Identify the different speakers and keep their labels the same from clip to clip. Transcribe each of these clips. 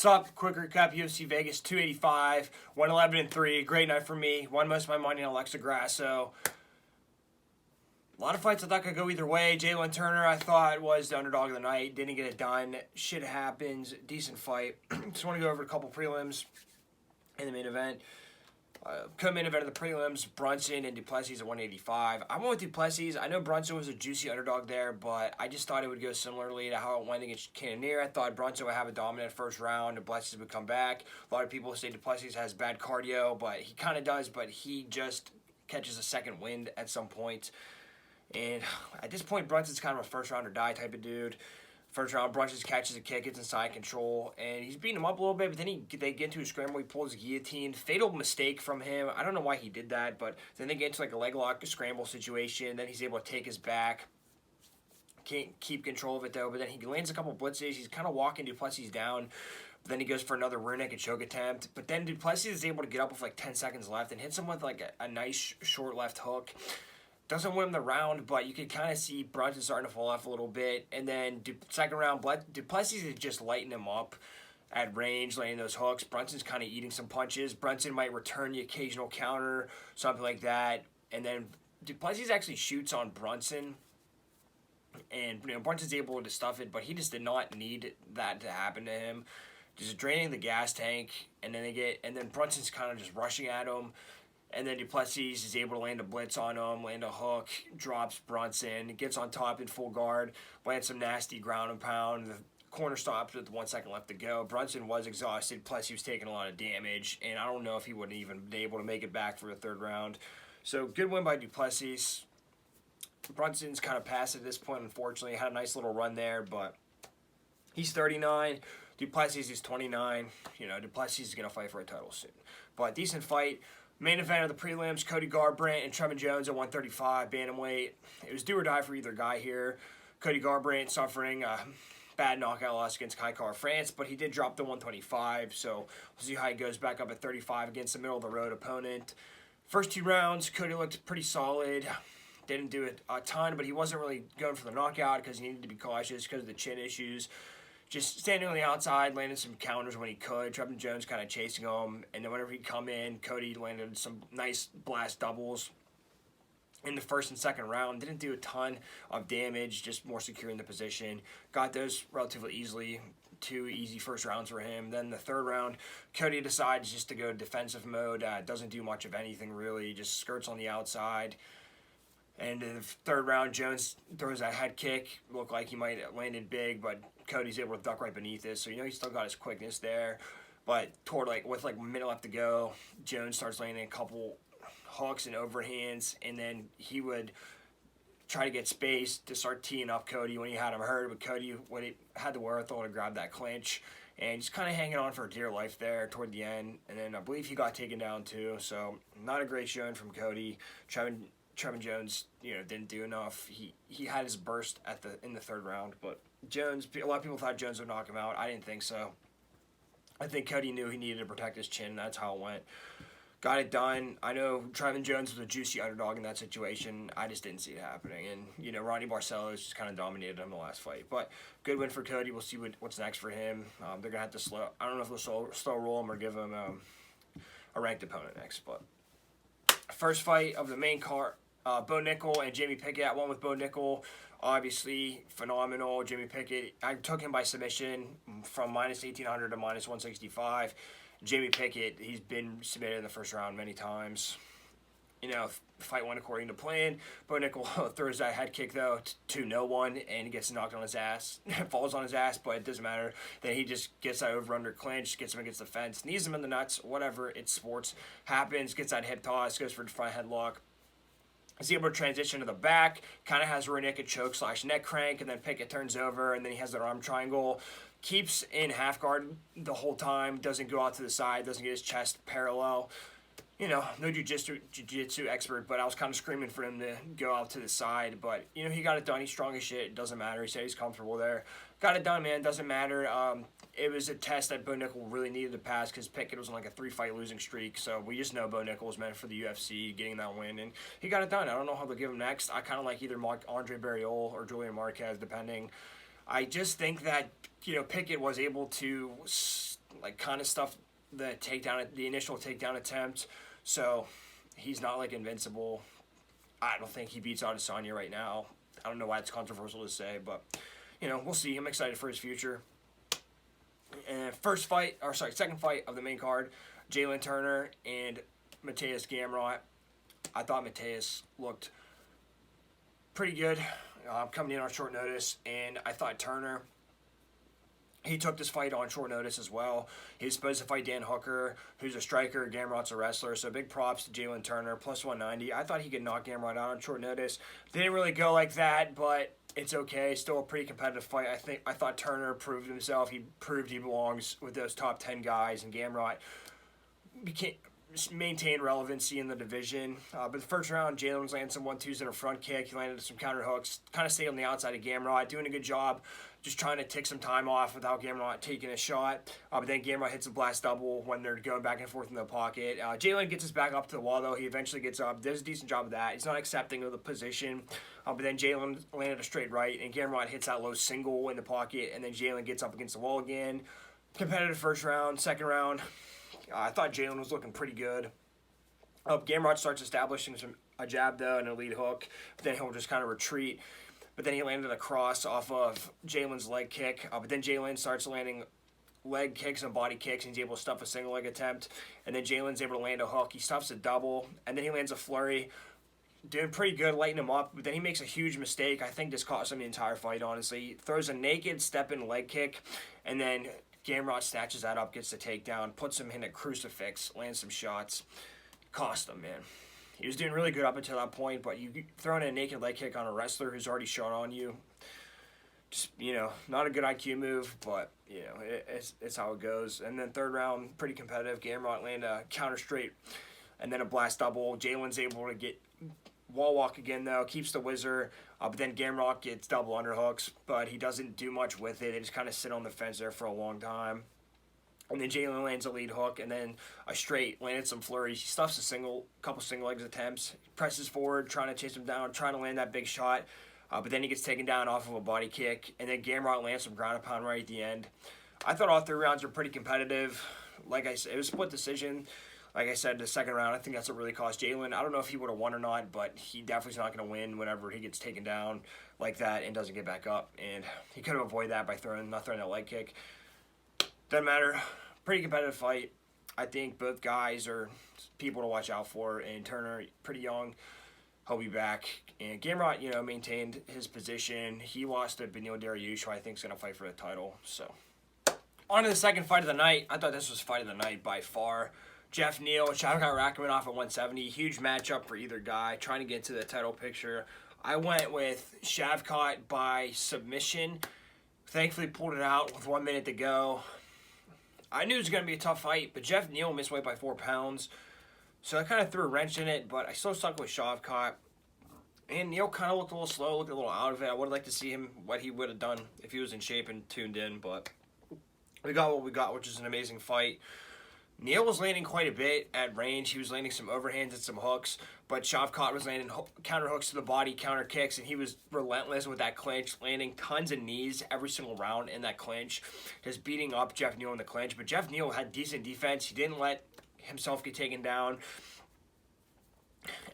Speaker 1: What's up? Quick recap, UFC Vegas 285, 111-3. Great night for me. Won most of my money on Alexa Grasso. A lot of fights I thought could go either way. Jalen Turner, I thought, was the underdog of the night. Didn't get it done. Shit happens. Decent fight. Just want to go over a couple prelims in the main event. Co-main event of the prelims, Brunson and Duplessis at 185. I went with Duplessis. I know Brunson was a juicy underdog there, but I just thought it would go similarly to how it went against Cannonier. I thought Brunson would have a dominant first round. Duplessis would come back. A lot of people say Duplessis has bad cardio, but he kind of does, but he just catches a second wind at some point. And at this point, Brunson's kind of a first round or die type of dude. First round, Brunson catches a kick, gets inside control, and he's beating him up a little bit, but then they get into a scramble, he pulls a guillotine. Fatal mistake from him. I don't know why he did that, but then they get into like a leg lock scramble situation. Then he's able to take his back. Can't keep control of it though, but then he lands a couple blitzes. He's kind of walking Duplessis down. But then he goes for another rear naked choke attempt. But then Duplessis is able to get up with like 10 seconds left and hits him with like a nice short left hook. Doesn't win him the round, but you can kind of see Brunson starting to fall off a little bit. And then second round, Duplessis is just lighting him up at range, laying those hooks. Brunson's kind of eating some punches. Brunson might return the occasional counter, something like that. And then Duplessis actually shoots on Brunson. And Brunson's able to stuff it, but he just did not need that to happen to him. Just draining the gas tank, and then Brunson's kind of just rushing at him. And then Duplessis is able to land a blitz on him, land a hook, drops Brunson, gets on top in full guard, lands some nasty ground and pound. The corner stops with 1 second left to go. Brunson was exhausted, plus he was taking a lot of damage, and I don't know if he would have even been able to make it back for the third round. So good win by Duplessis. Brunson's kind of past at this point, unfortunately. Had a nice little run there, but he's 39. Duplessis is 29. Duplessis is going to fight for a title soon. But decent fight. Main event of the prelims, Cody Garbrandt and Trevin Jones at 135, bantamweight. It was do or die for either guy here. Cody Garbrandt suffering a bad knockout loss against Kai Kara-France, but he did drop to 125, so we'll see how he goes back up at 35 against the middle-of-the-road opponent. First two rounds, Cody looked pretty solid. Didn't do it a ton, but he wasn't really going for the knockout because he needed to be cautious because of the chin issues. Just standing on the outside, landing some counters when he could. Trevin Jones kind of chasing him. And then whenever he'd come in, Cody landed some nice blast doubles in the first and second round. Didn't do a ton of damage, just more secure in the position. Got those relatively easily. 2 easy first rounds for him. Then the third round, Cody decides just to go defensive mode. Doesn't do much of anything really. Just skirts on the outside. And in the third round, Jones throws a head kick. Looked like he might have landed big, but Cody's able to duck right beneath it. So, he still got his quickness there. But with a minute left to go, Jones starts landing a couple hooks and overhands. And then he would try to get space to start teeing up Cody when he had him hurt. But Cody had the wherewithal to grab that clinch. And he's kind of hanging on for dear life there toward the end. And then I believe he got taken down too. So, not a great showing from Cody. Trevin Jones, didn't do enough. He had his burst in the third round, but Jones, a lot of people thought Jones would knock him out. I didn't think so. I think Cody knew he needed to protect his chin. That's how it went. Got it done. I know Trevin Jones was a juicy underdog in that situation. I just didn't see it happening. And, Ronnie Barcelos just kind of dominated him in the last fight. But good win for Cody. We'll see what's next for him. They're going to have to I don't know if they'll slow roll him or give him a ranked opponent next. But first fight of the main card. Bo Nickel and Jamie Pickett. I went with Bo Nickel. Obviously, phenomenal. Jamie Pickett, I took him by submission from minus 1,800 to minus 165. Jamie Pickett, he's been submitted in the first round many times. Fight went according to plan. Bo Nickel throws that head kick, though, to no one, and he gets knocked on his ass. Falls on his ass, but it doesn't matter. Then he just gets that over-under clinch, gets him against the fence, knees him in the nuts, whatever. It's sports. Happens, gets that hip toss, goes for the front headlock. Is able to transition to the back, kind of has a rear naked choke / neck crank, and then Pickett turns over, and then he has that arm triangle. Keeps in half guard the whole time, doesn't go out to the side, doesn't get his chest parallel. No jiu-jitsu expert, but I was kind of screaming for him to go out to the side. But, he got it done. He's strong as shit. It doesn't matter. He said he's comfortable there. Got it done, man. Doesn't matter. It was a test that Bo Nickel really needed to pass because Pickett was on like a 3-fight losing streak. So we just know Bo Nickel was meant for the UFC, getting that win. And he got it done. I don't know how they'll give him next. I kind of like either Andre Barriol or Julian Marquez, depending. I just think that, Pickett was able to like kind of stuff the initial takedown attempt. So he's not like invincible. I don't think he beats Adesanya right now. I don't know why it's controversial to say, but we'll see. I'm excited for his future. And second fight of the main card, Jalen Turner and Mateus Gamrot. I thought Mateus looked pretty good coming in on short notice, and I thought Turner, he took this fight on short notice as well. He was supposed to fight Dan Hooker, who's a striker. Gamrot's a wrestler, so big props to Jalen Turner, plus 190. I thought he could knock Gamrot out on short notice. Didn't really go like that, but it's okay. Still a pretty competitive fight. I thought Turner proved himself. He proved he belongs with those top 10 guys, and Gamrot maintained relevancy in the division. But the first round, Jalen was landing some 1-2s and a front kick. He landed some counter hooks. Kind of stayed on the outside of Gamrot, doing a good job, just trying to take some time off without Gamrot taking a shot. But then Gamrot hits a blast double when they're going back and forth in the pocket. Jalen gets his back up to the wall, though. He eventually gets up. Does a decent job of that. He's not accepting of the position. But then Jalen landed a straight right, and Gamrot hits that low single in the pocket, and then Jalen gets up against the wall again. Competitive first round. Second round, I thought Jalen was looking pretty good. Gamrot starts establishing a jab, though, and a lead hook. But then he'll just kind of retreat. But then he landed a cross off of Jalen's leg kick. But then Jalen starts landing leg kicks and body kicks, and he's able to stuff a single leg attempt. And then Jalen's able to land a hook. He stuffs a double, and then he lands a flurry. Doing pretty good, lighting him up. But then he makes a huge mistake. I think this cost him the entire fight, honestly. He throws a naked step-in leg kick, and then Gamrot snatches that up, gets the takedown, puts him in a crucifix, lands some shots. Cost him, man. He was doing really good up until that point, but you throwing a naked leg kick on a wrestler who's already shot on you, just, not a good IQ move, but, it's how it goes. And then third round, pretty competitive. Gamrot land a counter straight and then a blast double. Jalen's able to get wall walk again, though, keeps the whizzer, but then Gamrot gets double underhooks, but he doesn't do much with it. They just kind of sit on the fence there for a long time. And then Jalen lands a lead hook, and then a straight, landed some flurries. He stuffs a couple single legs attempts, presses forward, trying to chase him down, trying to land that big shot. But then he gets taken down off of a body kick, and then Gamrot lands some ground and pound right at the end. I thought all three rounds were pretty competitive. Like I said, it was a split decision. Like I said, the second round, I think that's what really cost Jalen. I don't know if he would have won or not, but he definitely is not going to win whenever he gets taken down like that and doesn't get back up. And he could have avoided that by not throwing that leg kick. Doesn't matter. Pretty competitive fight. I think both guys are people to watch out for. And Turner, pretty young. He'll be back. And Gamrot, maintained his position. He lost to Beneil Dariush, who I think is going to fight for the title. So, on to the second fight of the night. I thought this was fight of the night by far. Jeff Neal, Shavkat Rakhmonov at 170. Huge matchup for either guy. Trying to get to the title picture. I went with Shavkat by submission. Thankfully pulled it out with 1 minute to go. I knew it was going to be a tough fight, but Jeff Neal missed weight by 4 pounds. So I kind of threw a wrench in it, but I still stuck with Shavkat. And Neal kind of looked a little slow, looked a little out of it. I would like to see him, what he would have done if he was in shape and tuned in, but we got what we got, which is an amazing fight. Neal was landing quite a bit at range. He was landing some overhands and some hooks, but Shavkat was landing counter hooks to the body, counter kicks, and he was relentless with that clinch, landing tons of knees every single round in that clinch, just beating up Jeff Neal in the clinch. But Jeff Neal had decent defense. He didn't let himself get taken down.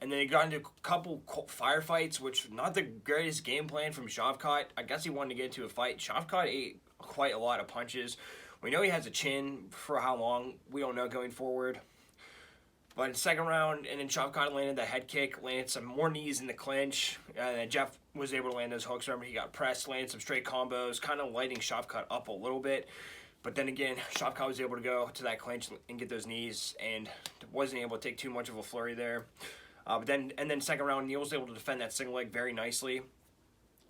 Speaker 1: And then he got into a couple firefights, which not the greatest game plan from Shavkat. I guess he wanted to get into a fight. Shavkat ate quite a lot of punches. We know he has a chin. For how long, we don't know going forward. But in the second round, and then Shavkat landed the head kick, landed some more knees in the clinch. And then Jeff was able to land those hooks. Remember, he got pressed, landed some straight combos, kind of lighting Shavkat up a little bit. But then again, Shavkat was able to go to that clinch and get those knees, and wasn't able to take too much of a flurry there. But then second round, Neal was able to defend that single leg very nicely.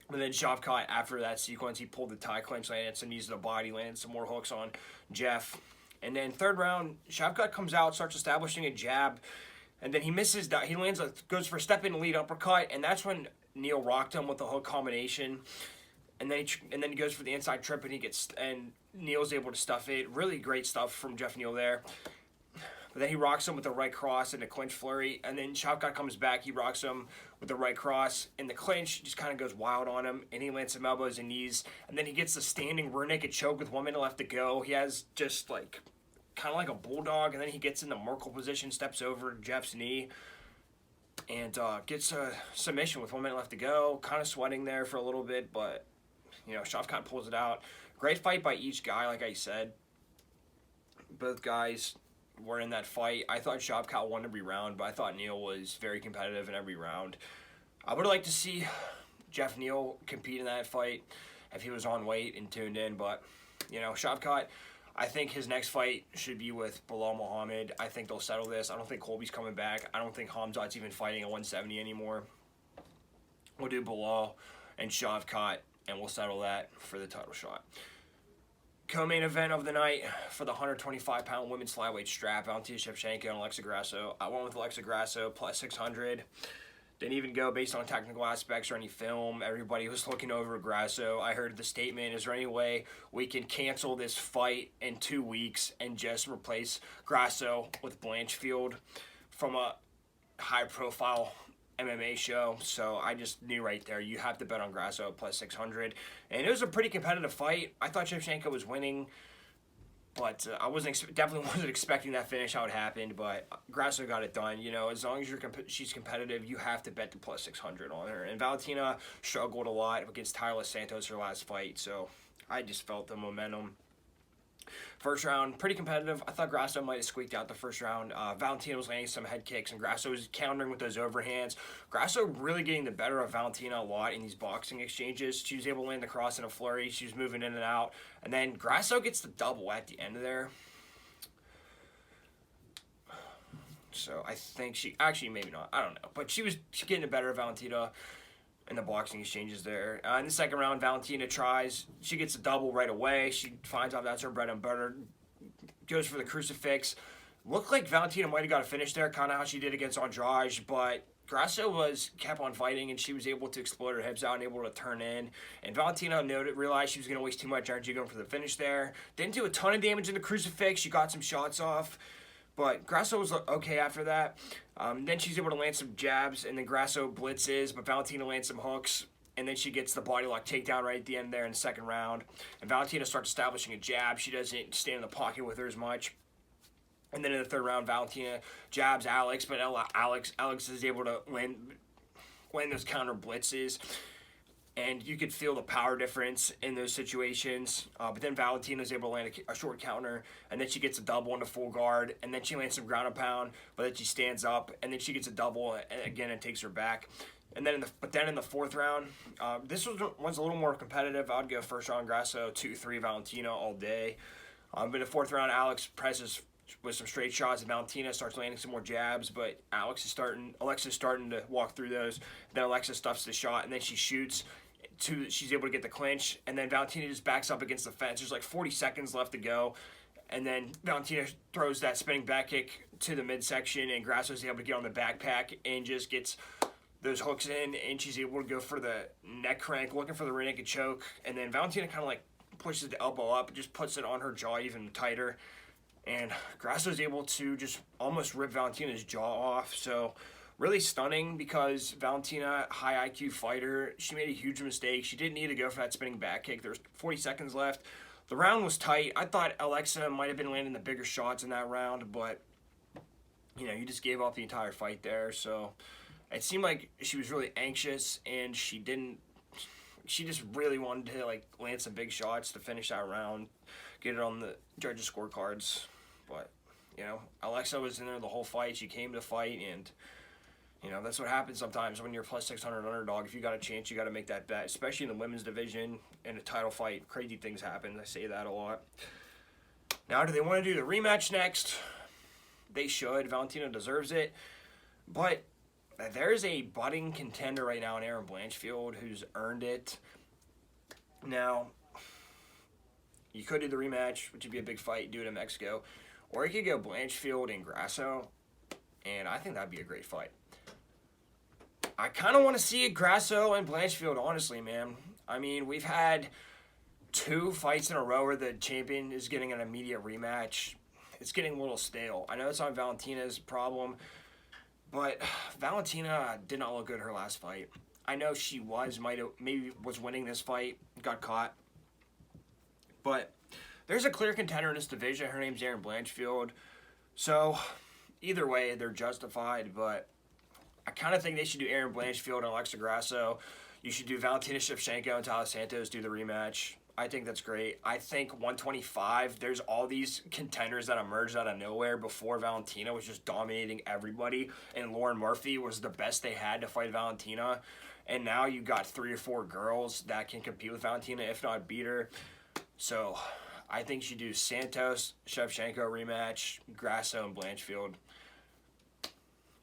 Speaker 1: But then Shavkat, after that sequence, he pulled the tie clinch, landed some knees to the body, landed some more hooks on Jeff. And then third round, Shavkat comes out, starts establishing a jab, and then he misses that. He goes for a step-in lead uppercut, and that's when Neal rocked him with the hook combination. And then he goes for the inside trip, and Neal's able to stuff it. Really great stuff from Jeff Neal there. but then he rocks him with the right cross in the clinch flurry, and then Shavkat comes back, he rocks him with the right cross, and the clinch just kind of goes wild on him, and he lands some elbows and knees, and then he gets the standing rear naked choke with 1 minute left to go. He has just like kind of like a bulldog, and then he gets in the Merkle position, steps over Jeff's knee, and gets a submission with 1 minute left to go. Kind of sweating there for a little bit, but Shavkat pulls it out. Great fight by each guy, like I said. Both guys were in that fight. I thought Shavkat won every round, but I thought Neal was very competitive in every round. I would have liked to see Jeff Neal compete in that fight if he was on weight and tuned in, but Shavkat, I think his next fight should be with Bilal Muhammad. I think they'll settle this. I don't think Colby's coming back. I don't think Hamzat's even fighting at 170 anymore. We'll do Bilal and Shavkat, and we'll settle that for the title shot. Co-main event of the night for the 125-pound women's flyweight strap, Valentina Shevchenko and Alexa Grasso. I went with Alexa Grasso plus 600. Didn't even go based on technical aspects or any film. Everybody was looking over Grasso. I heard the statement, is there any way we can cancel this fight in 2 weeks and just replace Grasso with Blanchfield from a high-profile MMA show? So I just knew right there, you have to bet on Grasso at plus 600. And it was a pretty competitive fight. I thought Shevchenko was winning, but I definitely wasn't expecting that finish, how it happened. But Grasso got it done. As long as she's competitive, you have to bet the plus 600 on her. And Valentina struggled a lot against Tyler Santos her last fight, so I just felt the momentum. First round, pretty competitive. I thought Grasso might have squeaked out the first round. Valentina was landing some head kicks, and Grasso was countering with those overhands. Grasso really getting the better of Valentina a lot in these boxing exchanges. She was able to land the cross in a flurry. She was moving in and out. And then Grasso gets the double at the end of there. So I think actually maybe not. I don't know. But she getting the better of Valentina in the boxing exchanges there. In the second round, Valentina tries. She gets a double right away. She finds out that's her bread and butter. Goes for the crucifix. Looked like Valentina might have got a finish there, kind of how she did against Andrade, but Grasso kept on fighting, and she was able to explode her hips out and able to turn in. And Valentina realized she was going to waste too much energy going for the finish there. Didn't do a ton of damage in the crucifix. She got some shots off, but Grasso was okay after that. Then she's able to land some jabs, and then Grasso blitzes, but Valentina lands some hooks, and then she gets the body lock takedown right at the end there in the second round. And Valentina starts establishing a jab. She doesn't stand in the pocket with her as much. And then in the third round, Valentina jabs Alex, but Alex is able to land those counter blitzes. And you could feel the power difference in those situations. But then Valentina is able to land a short counter, and then she gets a double into full guard, and then she lands some ground and pound, but then she stands up, and then she gets a double again and takes her back. And then in the fourth round, this one's a little more competitive. I'd go first round Grasso, 2-3 Valentina all day. But in the fourth round, Alex presses with some straight shots, and Valentina starts landing some more jabs, but Alexa's starting to walk through those. Then Alexa stuffs the shot, and then she shoots. She's able to get the clinch, and then Valentina just backs up against the fence. There's like 40 seconds left to go, and then Valentina throws that spinning back kick to the midsection, and Grasso's able to get on the backpack and just gets those hooks in, and she's able to go for the neck crank, looking for the rear naked choke, and then Valentina kind of like pushes the elbow up, just puts it on her jaw even tighter, and Grasso's able to just almost rip Valentina's jaw off. So really stunning, because Valentina, high IQ fighter, she made a huge mistake. She didn't need to go for that spinning back kick. There was 40 seconds left. The round was tight. I thought Alexa might have been landing the bigger shots in that round, but you just gave up the entire fight there. So it seemed like she was really anxious, and she just really wanted to land some big shots to finish that round, get it on the judges' scorecards. But Alexa was in there the whole fight. She came to fight, and that's what happens sometimes when you're plus 600 underdog. If you got a chance, you got to make that bet, especially in the women's division in a title fight. Crazy things happen. I say that a lot. Now, do they want to do the rematch next? They should. Valentina deserves it. But there's a budding contender right now in Erin Blanchfield who's earned it. Now, you could do the rematch, which would be a big fight, do it in Mexico. Or you could go Blanchfield and Grasso, and I think that'd be a great fight. I kind of want to see it Grasso and Blanchfield, honestly, man. I mean, we've had 2 fights in a row where the champion is getting an immediate rematch. it's getting a little stale. I know it's not Valentina's problem, but Valentina did not look good her last fight. I know she maybe was winning this fight, got caught. But there's a clear contender in this division. Her name's Erin Blanchfield. So either way, they're justified. But I kind of think they should do Erin Blanchfield and Alexa Grasso. You should do Valentina Shevchenko and Taila Santos do the rematch. I think that's great. I think 125, there's all these contenders that emerged out of nowhere before Valentina was just dominating everybody. And Lauren Murphy was the best they had to fight Valentina. And now you got 3 or 4 girls that can compete with Valentina, if not beat her. So I think you should do Santos, Shevchenko rematch, Grasso, and Blanchfield.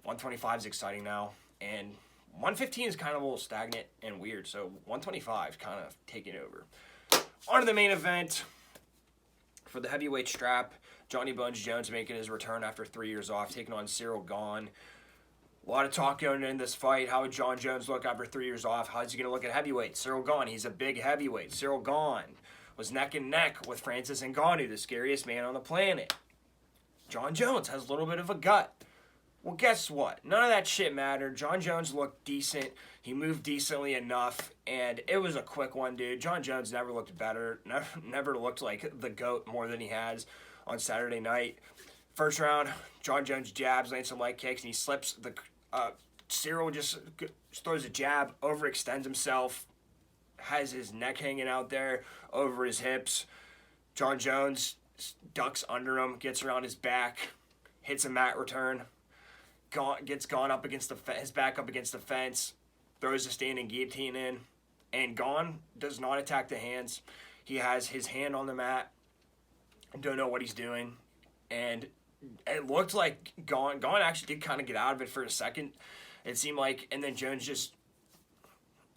Speaker 1: 125 is exciting now. And 115 is kind of a little stagnant and weird. So 125 kind of taking over. On to the main event. For the heavyweight strap, Jonny Bones Jones making his return after 3 years off, taking on Cyril Gahn. A lot of talk going into this fight. How would Jon Jones look after 3 years off? How's he going to look at heavyweight? Cyril Gahn, he's a big heavyweight. Cyril Gahn was neck and neck with Francis Ngannou, the scariest man on the planet. Jon Jones has a little bit of a gut. Well, guess what? None of that shit mattered. Jon Jones looked decent. He moved decently enough, and it was a quick one, dude. Jon Jones never looked better. Never looked like the GOAT more than he has on Saturday night. First round, Jon Jones jabs, lands some leg kicks, and he slips. Cyril just throws a jab, overextends himself, has his neck hanging out there over his hips. Jon Jones ducks under him, gets around his back, hits a mat return, gets Gahn up against his back up against the fence, throws a standing guillotine in, and Gahn does not attack the hands. He has his hand on the mat. Don't know what he's doing, and it looked like Gahn actually did kind of get out of it for a second. It seemed like, and then Jones just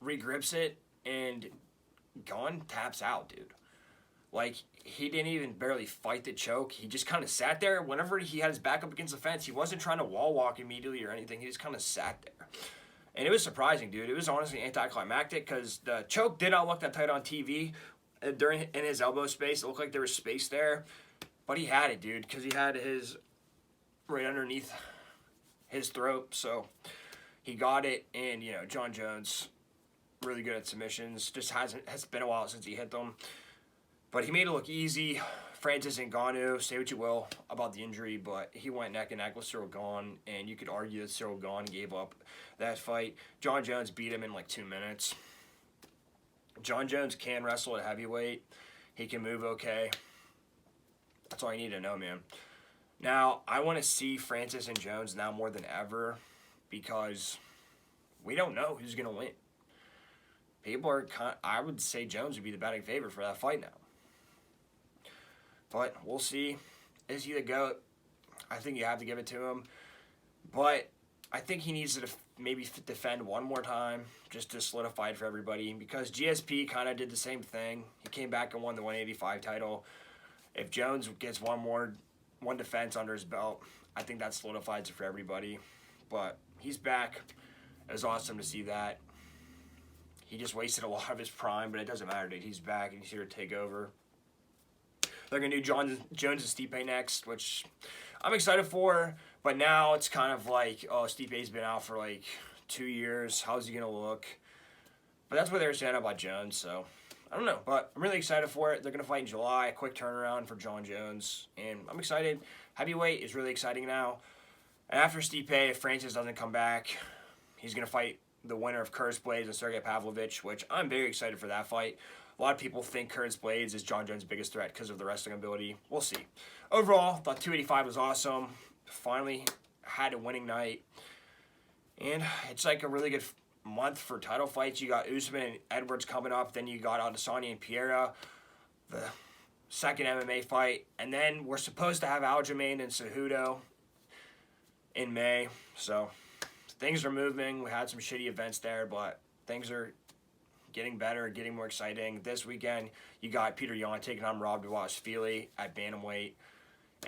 Speaker 1: regrips it, and Gahn taps out, dude. Like, he didn't even barely fight the choke. He just kind of sat there. Whenever he had his back up against the fence, he wasn't trying to wall walk immediately or anything. He just kind of sat there. And it was surprising, dude. It was honestly anticlimactic because the choke did not look that tight on TV. In his elbow space, it looked like there was space there. But he had it, dude, because he had his right underneath his throat. So he got it, and, Jon Jones, really good at submissions. Just has been a while since he hit them. But he made it look easy. Francis Ngannou, say what you will about the injury, but he went neck and neck with Cyril Gahn, and you could argue that Cyril Gahn gave up that fight. Jon Jones beat him in like 2 minutes. Jon Jones can wrestle at heavyweight. He can move okay. That's all you need to know, man. Now, I want to see Francis and Jones now more than ever because we don't know who's going to win. People are I would say Jones would be the betting favorite for that fight now. But we'll see. Is he the GOAT? I think you have to give it to him. But I think he needs to maybe defend one more time just to solidify it for everybody because GSP kind of did the same thing. He came back and won the 185 title. If Jones gets one defense under his belt, I think that solidifies it for everybody. But he's back. It was awesome to see that. He just wasted a lot of his prime, but it doesn't matter, dude. He's back, and he's here to take over. They're going to do Jones and Stipe next, which I'm excited for. But now it's kind of like, oh, Stipe's been out for like 2 years. How's he going to look? But that's what they were saying about Jones, so I don't know. But I'm really excited for it. They're going to fight in July. Quick turnaround for Jon Jones. And I'm excited. Heavyweight is really exciting now. And after Stipe, if Francis doesn't come back, he's going to fight the winner of Curtis Blades and Sergey Pavlovich, which I'm very excited for that fight. A lot of people think Curtis Blades is Jon Jones' biggest threat because of the wrestling ability. We'll see. Overall, thought 285 was awesome. Finally had a winning night. And it's like a really good month for title fights. You got Usman and Edwards coming up. Then you got Adesanya and Pereira, the second MMA fight. And then we're supposed to have Aljamain and Cejudo in May. So things are moving. We had some shitty events there, but things are getting better, getting more exciting. This weekend, you got Peter Yan taking on Rob Dwashvili at bantamweight,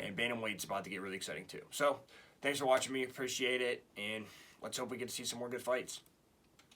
Speaker 1: and bantamweight's about to get really exciting too. So, thanks for watching me. Appreciate it, and let's hope we get to see some more good fights.